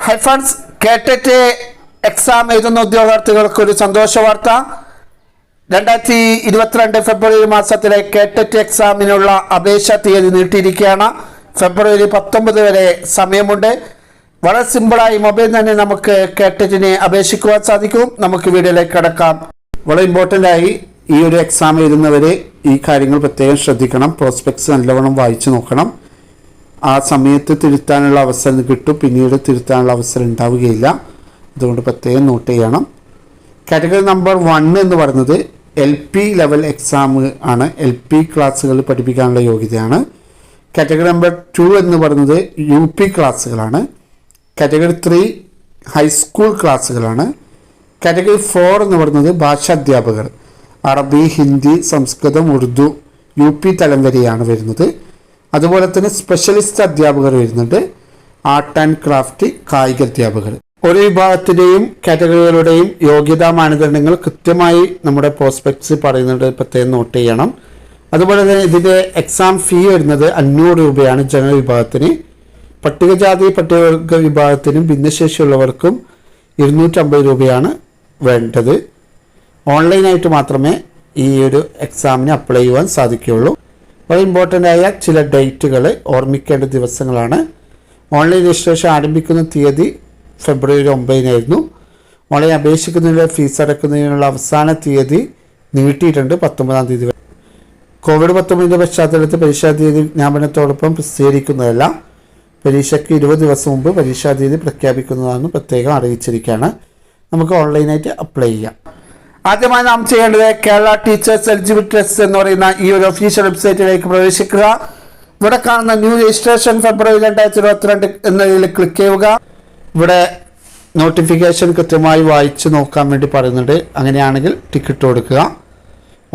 Hi friends, KTET exam എഴുതുന്ന ഉദ്യോഗാർത്ഥികൾക്ക് ഒരു സന്തോഷ വാർത്ത. 2022 ഫെബ്രുവരി മാസത്തിലെ KTET എക്സാമിനുള്ള അപേക്ഷാ തീയതി നീട്ടിയിരിക്കുകയാണ്. ഫെബ്രുവരി 19 വരെ സമയമുണ്ട്. വളരെ സിമ്പിളായി മൊബൈൽ തന്നെ നമുക്ക് KTETനെ അപേക്ഷിക്കുവാൻ സാധിക്കും. നമുക്ക് വീഡിയോയിലേക്ക് കടക്കാം. വളരെ ഇമ്പോർട്ടൻ്റ് ആയി ഈ ഒരു എക്സാം എഴുതുന്നവരെ ഈ കാര്യങ്ങൾ പ്രത്യേകം ശ്രദ്ധിക്കണം. പ്രോസ്പെക്ട്സ് നല്ലവണ്ണം വായിച്ചു നോക്കണം. ആ സമയത്ത് തിരുത്താനുള്ള അവസരം കിട്ടും, പിന്നീട് തിരുത്താനുള്ള അവസരം ഉണ്ടാവുകയില്ല. അതുകൊണ്ട് പ്രത്യേകം നോട്ട് ചെയ്യണം. കാറ്റഗറി നമ്പർ 1 എന്ന് പറയുന്നത് LP ലെവൽ എക്സാം ആണ്. LP ക്ലാസ്സുകൾ പഠിപ്പിക്കാനുള്ള യോഗ്യതയാണ്. കാറ്റഗറി നമ്പർ 2 എന്ന് പറയുന്നത് UP ക്ലാസ്സുകളാണ്. കാറ്റഗറി 3 ഹൈസ്കൂൾ ക്ലാസ്സുകളാണ്. കാറ്റഗറി 4 എന്ന് പറയുന്നത് ഭാഷാധ്യാപകർ, അറബി, ഹിന്ദി, സംസ്കൃതം, ഉറുദു, UP തലം വരെയാണ് വരുന്നത്. അതുപോലെ തന്നെ സ്പെഷ്യലിസ്റ്റ് അധ്യാപകർ വരുന്നുണ്ട്. ആർട്ട് ആൻഡ് ക്രാഫ്റ്റ്, കായിക അധ്യാപകർ. ഓരോ വിഭാഗത്തിൻ്റെയും കാറ്റഗറികളുടെയും യോഗ്യതാ മാനദണ്ഡങ്ങൾ കൃത്യമായി നമ്മുടെ പ്രോസ്പെക്ട്സ് പറയുന്നുണ്ട്, പ്രത്യേകം നോട്ട് ചെയ്യണം. അതുപോലെ തന്നെ ഇതിൻ്റെ എക്സാം ഫീ വരുന്നത് 500 രൂപയാണ് ജനറൽ വിഭാഗത്തിന്. പട്ടികജാതി പട്ടികവർഗ വിഭാഗത്തിനും ഭിന്നശേഷിയുള്ളവർക്കും 250 രൂപയാണ് വേണ്ടത്. ഓൺലൈനായിട്ട് മാത്രമേ ഈ ഒരു എക്സാമിന് അപ്ലൈ ചെയ്യുവാൻ സാധിക്കുകയുള്ളൂ. വളരെ ഇമ്പോർട്ടൻ്റ് ആയ ചില ഡേറ്റുകൾ ഓർമ്മിക്കേണ്ട ദിവസങ്ങളാണ്. ഓൺലൈൻ രജിസ്ട്രേഷൻ ആരംഭിക്കുന്ന തീയതി ഫെബ്രുവരി 9 ഓൺലൈൻ അപേക്ഷിക്കുന്നതിനുള്ള ഫീസ് അടക്കുന്നതിനുള്ള അവസാന തീയതി നീട്ടിയിട്ടുണ്ട് 19 തീയതി വരെ. COVID-19 പശ്ചാത്തലത്തിൽ പരീക്ഷാ തീയതി വിജ്ഞാപനത്തോടൊപ്പം പ്രസിദ്ധീകരിക്കുന്നതല്ല. പരീക്ഷയ്ക്ക് 20 ദിവസം മുമ്പ് പരീക്ഷാ തീയതി പ്രഖ്യാപിക്കുന്നതാണെന്ന് പ്രത്യേകം അറിയിച്ചിരിക്കുകയാണ്. നമുക്ക് ഓൺലൈനായിട്ട് അപ്ലൈ ചെയ്യാം. ആദ്യമായി നാം ചെയ്യേണ്ടത് കേരള ടീച്ചേഴ്സ് എലിജിബിലിറ്റി ടെസ്റ്റ് എന്ന് പറയുന്ന ഈ ഒരു ഒഫീഷ്യൽ വെബ്സൈറ്റിലേക്ക് പ്രവേശിക്കുക. ഇവിടെ കാണുന്ന ന്യൂ രജിസ്ട്രേഷൻ ഫെബ്രുവരി 2022 എന്നതിൽ ക്ലിക്ക് ചെയ്യുക. ഇവിടെ നോട്ടിഫിക്കേഷൻ കൃത്യമായി വായിച്ച് നോക്കാൻ വേണ്ടി പറയുന്നുണ്ട്. അങ്ങനെയാണെങ്കിൽ ടിക്കറ്റ് കൊടുക്കുക.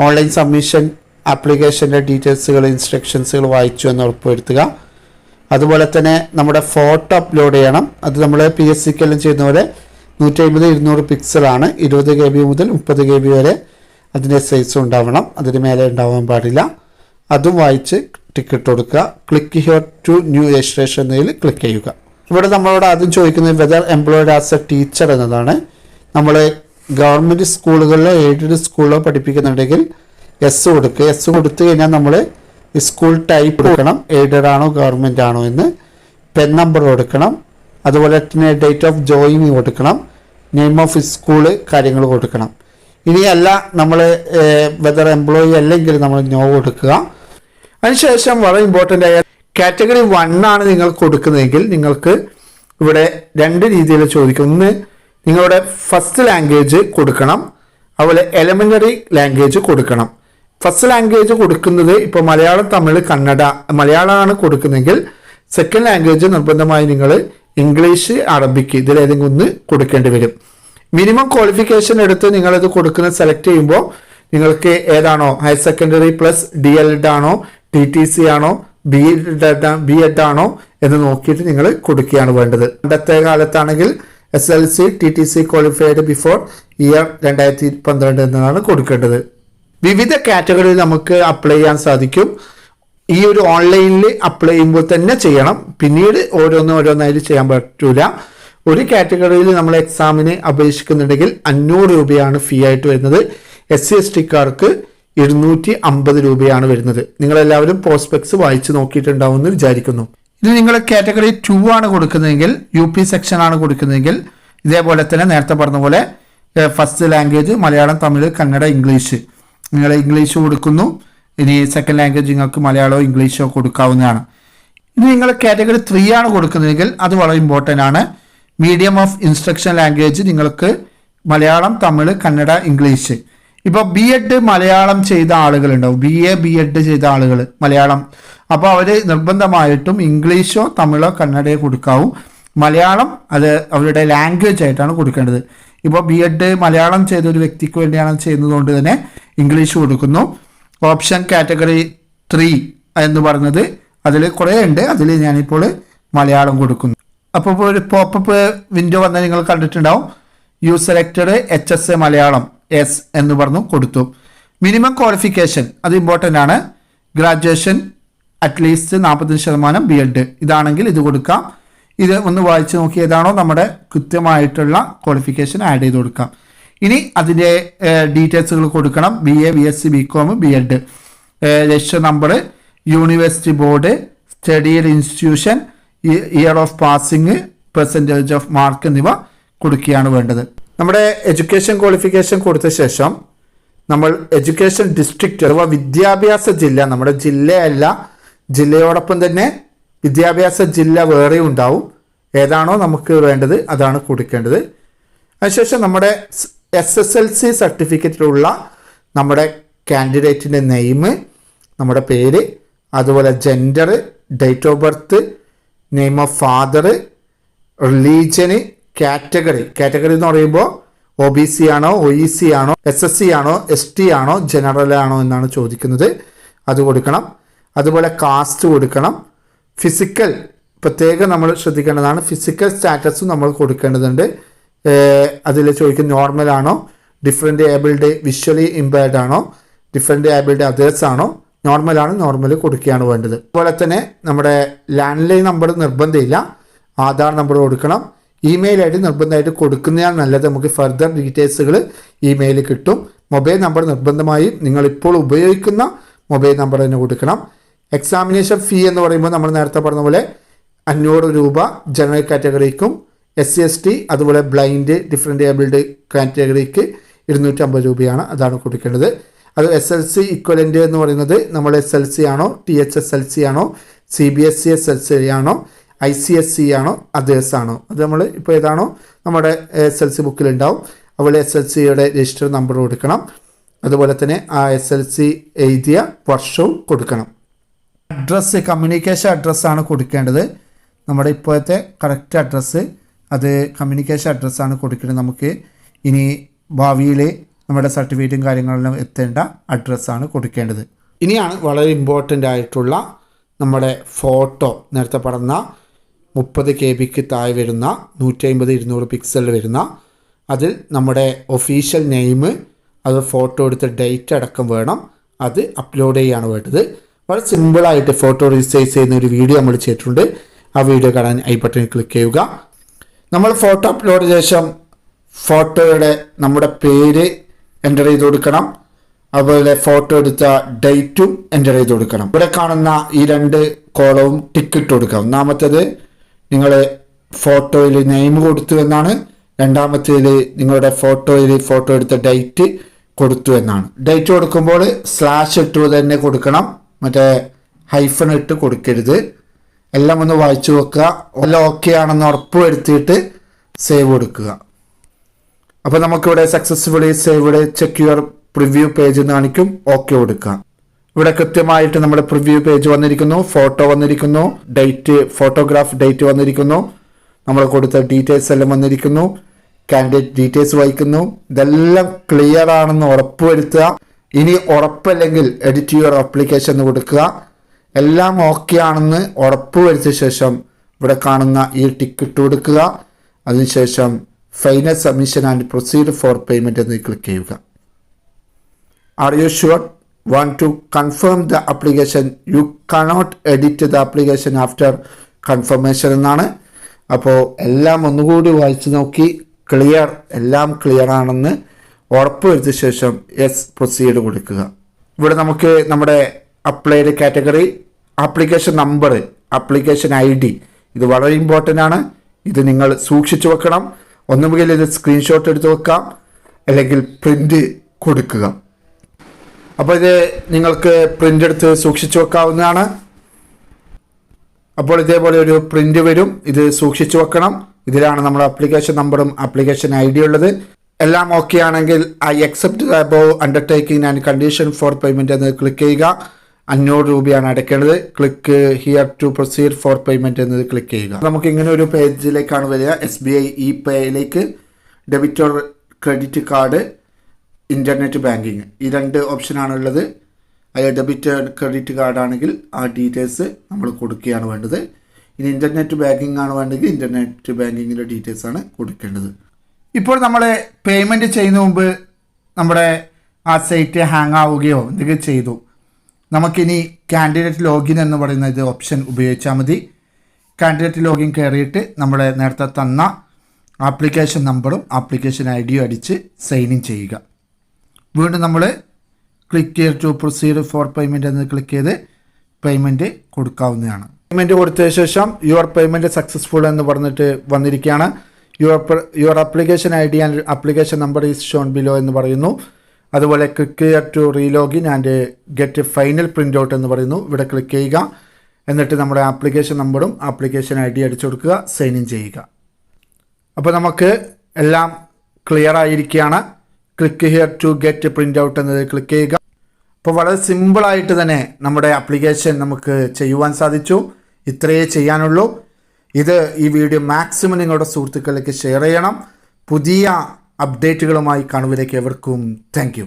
ഓൺലൈൻ സബ്മിഷൻ ആപ്ലിക്കേഷൻ്റെ ഡീറ്റെയിൽസുകൾ, ഇൻസ്ട്രക്ഷൻസുകൾ വായിച്ചു എന്ന് ഉറപ്പുവരുത്തുക. അതുപോലെ തന്നെ നമ്മുടെ ഫോട്ടോ അപ്ലോഡ് ചെയ്യണം. അത് നമ്മൾ PSCക്ക് എല്ലാം ചെയ്യുന്ന പോലെ 150-200 പിക്സലാണ്. 20 KB മുതൽ 30 KB വരെ അതിൻ്റെ സൈസ് ഉണ്ടാവണം. അതിന് മേലെ ഉണ്ടാവാൻ പാടില്ല. അതും വായിച്ച് ടിക്കറ്റ് കൊടുക്കുക. Click here to new registration എന്നതിൽ ക്ലിക്ക് ചെയ്യുക. ഇവിടെ നമ്മളോട് ആദ്യം ചോദിക്കുന്നത് whether employed as a teacher എന്നതാണ്. നമ്മൾ ഗവൺമെൻറ് സ്കൂളുകളിലോ എയ്ഡഡ് സ്കൂളിലോ പഠിപ്പിക്കുന്നുണ്ടെങ്കിൽ എസ് കൊടുക്കുക. എസ് കൊടുത്തു കഴിഞ്ഞാൽ നമ്മൾ സ്കൂൾ ടൈപ്പ് കൊടുക്കണം, എയ്ഡഡ് ആണോ ഗവൺമെൻറ് ആണോ എന്ന്. പെൻ നമ്പർ കൊടുക്കണം. അതുപോലെ തന്നെ ഡേറ്റ് ഓഫ് ജോയിനിങ് കൊടുക്കണം. നെയിം ഓഫ് സ്കൂള് കാര്യങ്ങൾ കൊടുക്കണം. ഇനിയല്ല നമ്മൾ വെദർ എംപ്ലോയി അല്ലെങ്കിൽ നമ്മൾ നോ കൊടുക്കുക. അതിനുശേഷം വളരെ ഇമ്പോർട്ടൻ്റ് ആയ കാറ്റഗറി 1 ആണ് നിങ്ങൾ കൊടുക്കുന്നതെങ്കിൽ നിങ്ങൾക്ക് ഇവിടെ 2 രീതിയിൽ ചോദിക്കും. ഒന്ന്, നിങ്ങളുടെ ഫസ്റ്റ് ലാംഗ്വേജ് കൊടുക്കണം. അതുപോലെ എലമെൻ്ററി ലാംഗ്വേജ് കൊടുക്കണം. ഫസ്റ്റ് ലാംഗ്വേജ് കൊടുക്കുന്നത് ഇപ്പോൾ മലയാളം, തമിഴ്, കന്നഡ, മലയാളമാണ് കൊടുക്കുന്നതെങ്കിൽ സെക്കൻഡ് ലാംഗ്വേജ് നിർബന്ധമായി നിങ്ങൾ ഇംഗ്ലീഷ്, അറബിക്ക് ഇതിലേതെങ്കിലും ഒന്ന് കൊടുക്കേണ്ടി വരും. മിനിമം ക്വാളിഫിക്കേഷൻ എടുത്ത് നിങ്ങളിത് കൊടുക്കുന്നത് സെലക്ട് ചെയ്യുമ്പോൾ നിങ്ങൾക്ക് ഏതാണോ ഹയർ സെക്കൻഡറി പ്ലസ് DLED ആണോ, TTC ആണോ, B.Ed ആണോ എന്ന് നോക്കിയിട്ട് നിങ്ങൾ കൊടുക്കുകയാണ് വേണ്ടത്. പണ്ടത്തെ കാലത്താണെങ്കിൽ SLC, TTC qualified before year 2012 എന്നാണ് കൊടുക്കേണ്ടത്. വിവിധ കാറ്റഗറിയിൽ നമുക്ക് അപ്ലൈ ചെയ്യാൻ സാധിക്കും. ഈ ഒരു ഓൺലൈനിൽ അപ്ലൈ ചെയ്യുമ്പോൾ തന്നെ ചെയ്യണം. പിന്നീട് ഓരോന്നായിട്ട് ചെയ്യാൻ പറ്റൂല. ഒരു കാറ്റഗറിയിൽ നമ്മൾ എക്സാമിന് അപേക്ഷിക്കുന്നുണ്ടെങ്കിൽ 500 രൂപയാണ് ഫീ ആയിട്ട് വരുന്നത്. SC/STക്കാർക്ക് 250 രൂപയാണ് വരുന്നത്. നിങ്ങളെല്ലാവരും പ്രോസ്പെക്ട്സ് വായിച്ച് നോക്കിയിട്ടുണ്ടാവുമെന്ന് വിചാരിക്കുന്നു. ഇത് നിങ്ങൾ കാറ്റഗറി 2 ആണ് കൊടുക്കുന്നതെങ്കിൽ, UP സെക്ഷൻ ആണ് കൊടുക്കുന്നതെങ്കിൽ ഇതേപോലെ തന്നെ നേരത്തെ പറഞ്ഞ പോലെ first language Malayalam, Tamil, Kannada, English. നിങ്ങൾ ഇംഗ്ലീഷ് കൊടുക്കുന്നു. ഇനി സെക്കൻഡ് ലാംഗ്വേജ് നിങ്ങൾക്ക് മലയാളമോ ഇംഗ്ലീഷോ കൊടുക്കാവുന്നതാണ്. ഇനി നിങ്ങൾ കാറ്റഗറി 3 ആണ് കൊടുക്കുന്നതെങ്കിൽ അത് വളരെ ഇമ്പോർട്ടൻ്റ് ആണ്. മീഡിയം ഓഫ് ഇൻസ്ട്രക്ഷൻ ലാംഗ്വേജ് നിങ്ങൾക്ക് മലയാളം, തമിഴ്, കന്നഡ, ഇംഗ്ലീഷ്. ഇപ്പോൾ B.Ed മലയാളം ചെയ്ത ആളുകളുണ്ടാവും, B.Ed ചെയ്ത ആളുകൾ മലയാളം. അപ്പോൾ അവർ നിർബന്ധമായിട്ടും ഇംഗ്ലീഷോ തമിഴോ കന്നഡയോ കൊടുക്കാവും. മലയാളം അത് അവരുടെ ലാംഗ്വേജ് ആയിട്ടാണ് കൊടുക്കേണ്ടത്. ഇപ്പോൾ B.Ed മലയാളം ചെയ്ത ഒരു വ്യക്തിക്ക് വേണ്ടിയാണ് ചെയ്യുന്നതുകൊണ്ട് തന്നെ ഇംഗ്ലീഷ് കൊടുക്കുന്നു. ഓപ്ഷൻ കാറ്റഗറി 3 എന്ന് പറഞ്ഞത് അതിൽ കുറേ ഉണ്ട്. അതിൽ ഞാനിപ്പോൾ മലയാളം കൊടുക്കുന്നു. അപ്പോൾ ഇപ്പോൾ ഒരു പോപ്പപ്പ് വിൻഡോ വന്നാൽ നിങ്ങൾ കണ്ടിട്ടുണ്ടാവും. You selected HS Malayalam S എന്ന് പറഞ്ഞു കൊടുത്തു. മിനിമം ക്വാളിഫിക്കേഷൻ അത് ഇമ്പോർട്ടൻ്റ് ആണ്. ഗ്രാജുവേഷൻ അറ്റ്ലീസ്റ്റ് 40% B.Ed ഇതാണെങ്കിൽ ഇത് കൊടുക്കാം. ഇത് ഒന്ന് വായിച്ച് നോക്കി ഏതാണോ നമ്മുടെ കൃത്യമായിട്ടുള്ള ക്വാളിഫിക്കേഷൻ ആഡ് ചെയ്ത് കൊടുക്കാം. ഇനി അതിൻ്റെ ഡീറ്റെയിൽസുകൾ കൊടുക്കണം. BA, BSc, BCom, B.Ed, register number, university board, സ്റ്റഡിയൽ institution, year of passing, percentage of mark എന്നിവ കൊടുക്കുകയാണ് വേണ്ടത്. നമ്മുടെ എഡ്യൂക്കേഷൻ ക്വാളിഫിക്കേഷൻ കൊടുത്ത ശേഷം നമ്മൾ എഡ്യൂക്കേഷൻ ഡിസ്ട്രിക്റ്റ് അഥവാ വിദ്യാഭ്യാസ ജില്ല, നമ്മുടെ ജില്ലയല്ല, ജില്ലയോടൊപ്പം തന്നെ വിദ്യാഭ്യാസ ജില്ല വേറെ ഉണ്ടാവും. ഏതാണോ നമുക്ക് വേണ്ടത് അതാണ് കൊടുക്കേണ്ടത്. അതിനുശേഷം നമ്മുടെ SSLC സർട്ടിഫിക്കറ്റിലുള്ള നമ്മുടെ കാൻഡിഡേറ്റിൻ്റെ നെയിം, നമ്മുടെ പേര്, അതുപോലെ gender, date of birth, name of father, religion, category എന്ന് പറയുമ്പോൾ OBC ആണോ, OEC ആണോ, SSC ആണോ, ST ആണോ, ജനറൽ ആണോ എന്നാണ് ചോദിക്കുന്നത്. അത് കൊടുക്കണം. അതുപോലെ കാസ്റ്റ് കൊടുക്കണം. ഫിസിക്കൽ പ്രത്യേകം നമ്മൾ ശ്രദ്ധിക്കേണ്ടതാണ്. ഫിസിക്കൽ സ്റ്റാറ്റസും നമ്മൾ കൊടുക്കേണ്ടതുണ്ട്. അതിൽ ചോദിക്കുന്ന നോർമൽ ആണോ, ഡിഫറെൻ്റ് ഏബിൾഡ് വിഷ്വലി ഇമ്പയർഡ് ആണോ, ഡിഫറെൻ്റ് ഏബിൾഡ് അതേഴ്സ് ആണോ, നോർമലാണ്, നോർമൽ കൊടുക്കുകയാണ് വേണ്ടത്. അതുപോലെ തന്നെ നമ്മുടെ ലാൻഡ് ലൈൻ നമ്പർ നിർബന്ധമില്ല, ആധാർ നമ്പർ കൊടുക്കണം. ഇമെയിൽ ID നിർബന്ധമായിട്ട് കൊടുക്കുന്നതാണ് നല്ലത്. നമുക്ക് ഫർദർ ഡീറ്റെയിൽസുകൾ ഇമെയിൽ കിട്ടും. മൊബൈൽ നമ്പർ നിർബന്ധമായും നിങ്ങളിപ്പോൾ ഉപയോഗിക്കുന്ന മൊബൈൽ നമ്പർ തന്നെ കൊടുക്കണം. എക്സാമിനേഷൻ ഫീ എന്ന് പറയുമ്പോൾ നമ്മൾ നേരത്തെ പറഞ്ഞ പോലെ 500 രൂപ ജനറൽ കാറ്റഗറിക്കും, SC ST അതുപോലെ ബ്ലൈൻഡ് ഡിഫറെൻ്റ് ഏബിൾഡ് കാറ്റഗറിക്ക് 250 രൂപയാണ്. അതാണ് കൊടുക്കേണ്ടത്. അത് SLC ഇക്വലൻ്റ് എന്ന് പറയുന്നത് നമ്മൾ SLC ആണോ, THSLC ആണോ, CBSE SLC ആണോ, ICSE ആണോ, അതേഴ്സ് ആണോ, അത് നമ്മൾ ഇപ്പോൾ ഏതാണോ നമ്മുടെ SLC ബുക്കിലുണ്ടാവും. അതുപോലെ SLCയുടെ രജിസ്റ്റർ നമ്പർ കൊടുക്കണം. അതുപോലെ തന്നെ ആ SLC എഴുതിയ വർഷവും കൊടുക്കണം. അഡ്രസ്സ്, കമ്മ്യൂണിക്കേഷൻ അഡ്രസ്സാണ് കൊടുക്കേണ്ടത്. നമ്മുടെ ഇപ്പോഴത്തെ കറക്റ്റ് അഡ്രസ്സ്, അത് കമ്മ്യൂണിക്കേഷൻ അഡ്രസ്സാണ് കൊടുക്കേണ്ടത്. നമുക്ക് ഇനി ഭാവിയിൽ നമ്മുടെ സർട്ടിഫിക്കറ്റും കാര്യങ്ങളെല്ലാം എത്തേണ്ട അഡ്രസ്സാണ് കൊടുക്കേണ്ടത്. ഇനിയാണ് വളരെ ഇമ്പോർട്ടൻ്റ് ആയിട്ടുള്ള നമ്മുടെ ഫോട്ടോ. നേരത്തെ പറഞ്ഞ 30 KB താഴെ വരുന്ന 150-200 പിക്സൽ വരുന്ന, അതിൽ നമ്മുടെ ഒഫീഷ്യൽ നെയിം, അത് ഫോട്ടോ എടുത്ത ഡേറ്റ് അടക്കം വേണം. അത് അപ്ലോഡ് ചെയ്യുകയാണ് വേണ്ടത്. വളരെ സിമ്പിളായിട്ട് ഫോട്ടോ റീസൈസ് ചെയ്യുന്ന ഒരു വീഡിയോ നമ്മൾ ചെയ്തിട്ടുണ്ട്. ആ വീഡിയോ കാണാൻ ഐ ബട്ടണിൽ ക്ലിക്ക് ചെയ്യുക. നമ്മൾ ഫോട്ടോ അപ്ലോഡ് ചെയ്ത ശേഷം ഫോട്ടോയുടെ നമ്മുടെ പേര് എൻ്റർ ചെയ്ത് കൊടുക്കണം. അതുപോലെ ഫോട്ടോ എടുത്ത ഡേറ്റും എൻ്റർ ചെയ്ത് കൊടുക്കണം. ഇവിടെ കാണുന്ന ഈ 2 കോളവും ടിക്ക് ഇട്ട് കൊടുക്കാം. ഒന്നാമത്തേത് നിങ്ങൾ ഫോട്ടോയിൽ നെയിം കൊടുത്തു എന്നാണ്. രണ്ടാമത്തേതിൽ നിങ്ങളുടെ ഫോട്ടോയിൽ ഫോട്ടോ എടുത്ത ഡേറ്റ് കൊടുത്തു എന്നാണ്. ഡേറ്റ് കൊടുക്കുമ്പോൾ /ഇട്ട് തന്നെ കൊടുക്കണം, മറ്റേ ഹൈഫൺ ഇട്ട് കൊടുക്കരുത്. എല്ലാം ഒന്ന് വായിച്ചു വെക്കുക. എല്ലാം ഓക്കെ ആണെന്ന് ഉറപ്പ് വരുത്തിയിട്ട് സേവ് കൊടുക്കുക. അപ്പോൾ നമുക്കിവിടെ successfully saved, check your preview page എന്ന് കാണിക്കും. ഓക്കെ കൊടുക്കുക. ഇവിടെ കൃത്യമായിട്ട് നമ്മുടെ പ്രിവ്യൂ പേജ് വന്നിരിക്കുന്നു, ഫോട്ടോ വന്നിരിക്കുന്നു, ഡേറ്റ്, ഫോട്ടോഗ്രാഫ് ഡേറ്റ് വന്നിരിക്കുന്നു, നമ്മൾ കൊടുത്ത ഡീറ്റെയിൽസ് എല്ലാം വന്നിരിക്കുന്നു, കാൻഡിഡേറ്റ് ഡീറ്റെയിൽസ് വായിക്കുന്നു. ഇതെല്ലാം ക്ലിയർ ആണെന്ന് ഉറപ്പ് വരുത്തുക. ഇനി ഉറപ്പല്ലെങ്കിൽ എഡിറ്റ് യുവർ ആപ്ലിക്കേഷൻ എന്ന് കൊടുക്കുക. എല്ലാം ഓക്കെ ആണെന്ന് ഉറപ്പ് വരുത്തിയ ശേഷം ഇവിടെ കാണുന്ന ഈ ടിക്ക് ഇട്ട് കൊടുക്കുക. അതിനുശേഷം final submission and proceed for payment എന്ന് ക്ലിക്ക് ചെയ്യുക. Are you sure? Want to confirm the application? You cannot edit the application after confirmation എന്നാണ്. അപ്പോൾ എല്ലാം ഒന്നുകൂടി വായിച്ച് നോക്കി എല്ലാം ക്ലിയർ ആണെന്ന് ഉറപ്പ് വരുത്തിയ ശേഷം യെസ് പ്രൊസീഡ് കൊടുക്കുക. ഇവിടെ നമുക്ക് നമ്മുടെ applied category, application number, application ID, ഇത് വളരെ ഇമ്പോർട്ടൻ്റ് ആണ്. ഇത് നിങ്ങൾ സൂക്ഷിച്ചു വെക്കണം. ഒന്നുകിൽ ഇത് സ്ക്രീൻഷോട്ട് എടുത്ത് വെക്കാം, അല്ലെങ്കിൽ പ്രിൻ്റ് കൊടുക്കുക. അപ്പോൾ ഇത് നിങ്ങൾക്ക് പ്രിൻ്റ് എടുത്ത് സൂക്ഷിച്ചു വെക്കാവുന്നതാണ്. അപ്പോൾ ഇതേപോലെ ഒരു പ്രിൻ്റ് വരും. ഇത് സൂക്ഷിച്ചു വെക്കണം. ഇതിലാണ് നമ്മുടെ ആപ്ലിക്കേഷൻ നമ്പറും ആപ്ലിക്കേഷൻ ID ഉള്ളത്. എല്ലാം ഓക്കെ ആണെങ്കിൽ I accept the above undertaking and condition for payment എന്ന് ക്ലിക്ക് ചെയ്യുക. 500 രൂപയാണ് അടയ്ക്കേണ്ടത്. Click here to proceed for payment എന്നത് ക്ലിക്ക് ചെയ്യുക. നമുക്ക് ഇങ്ങനെ ഒരു പേജിലേക്കാണ് വരിക. SBI ഇ-പേയിലേക്ക് debit or credit card, internet banking, ഈ 2 ഓപ്ഷനാണുള്ളത്. അതിൽ ഡെബിറ്റ് ക്രെഡിറ്റ് കാർഡാണെങ്കിൽ ആ ഡീറ്റെയിൽസ് നമ്മൾ കൊടുക്കുകയാണ് വേണ്ടത്. ഇനി ഇൻ്റർനെറ്റ് ബാങ്കിങ് ആണ് വേണ്ടെങ്കിൽ ഇൻ്റർനെറ്റ് ബാങ്കിങ്ങിൻ്റെ ഡീറ്റെയിൽസാണ് കൊടുക്കേണ്ടത്. ഇപ്പോൾ നമ്മൾ പേയ്മെൻറ്റ് ചെയ്യുന്ന മുമ്പ് നമ്മുടെ ആ സൈറ്റ് ഹാങ് ആവുകയോ എന്തെങ്കിലും ചെയ്തു, നമുക്കിനി കാൻഡിഡേറ്റ് ലോഗിൻ എന്ന് പറയുന്ന ഇത് ഓപ്ഷൻ ഉപയോഗിച്ചാൽ മതി. കാൻഡിഡേറ്റ് ലോഗിൻ കയറിയിട്ട് നമ്മൾ നേരത്തെ തന്ന ആപ്ലിക്കേഷൻ നമ്പറും ആപ്ലിക്കേഷൻ ഐ ഡിയും അടിച്ച് സൈൻ ഇൻ ചെയ്യുക. വീണ്ടും നമ്മൾ click here to proceed for payment എന്ന് ക്ലിക്ക് ചെയ്ത് പേയ്മെൻറ്റ് കൊടുക്കാവുന്നതാണ്. പേയ്മെൻറ്റ് കൊടുത്ത ശേഷം യുവർ പേയ്മെൻറ്റ് സക്സസ്ഫുൾ എന്ന് പറഞ്ഞിട്ട് വന്നിരിക്കുകയാണ്. Your application I D and application number is shown below എന്ന് പറയുന്നു. അതുപോലെ click here to relogin and get final print out എന്ന് പറയുന്നു. ഇവിടെ ക്ലിക്ക് ചെയ്യുക. എന്നിട്ട് നമ്മുടെ ആപ്ലിക്കേഷൻ നമ്പറും ആപ്ലിക്കേഷൻ ഐ ഡി അടിച്ചു കൊടുക്കുക, സൈൻ ഇൻ ചെയ്യുക. അപ്പോൾ നമുക്ക് എല്ലാം ക്ലിയർ ആയിരിക്കുകയാണ്. Click here to get print out എന്നത് ക്ലിക്ക് ചെയ്യുക. അപ്പോൾ വളരെ സിമ്പിളായിട്ട് തന്നെ നമ്മുടെ ആപ്ലിക്കേഷൻ നമുക്ക് ചെയ്യുവാൻ സാധിച്ചു. ഇത്രയേ ചെയ്യാനുള്ളൂ. ഈ വീഡിയോ മാക്സിമം നിങ്ങളുടെ സുഹൃത്തുക്കളിലേക്ക് ഷെയർ ചെയ്യണം. പുതിയ അപ്ഡേറ്റുകളുമായി കാണുവരേക്ക് എവർക്കും താങ്ക് യു.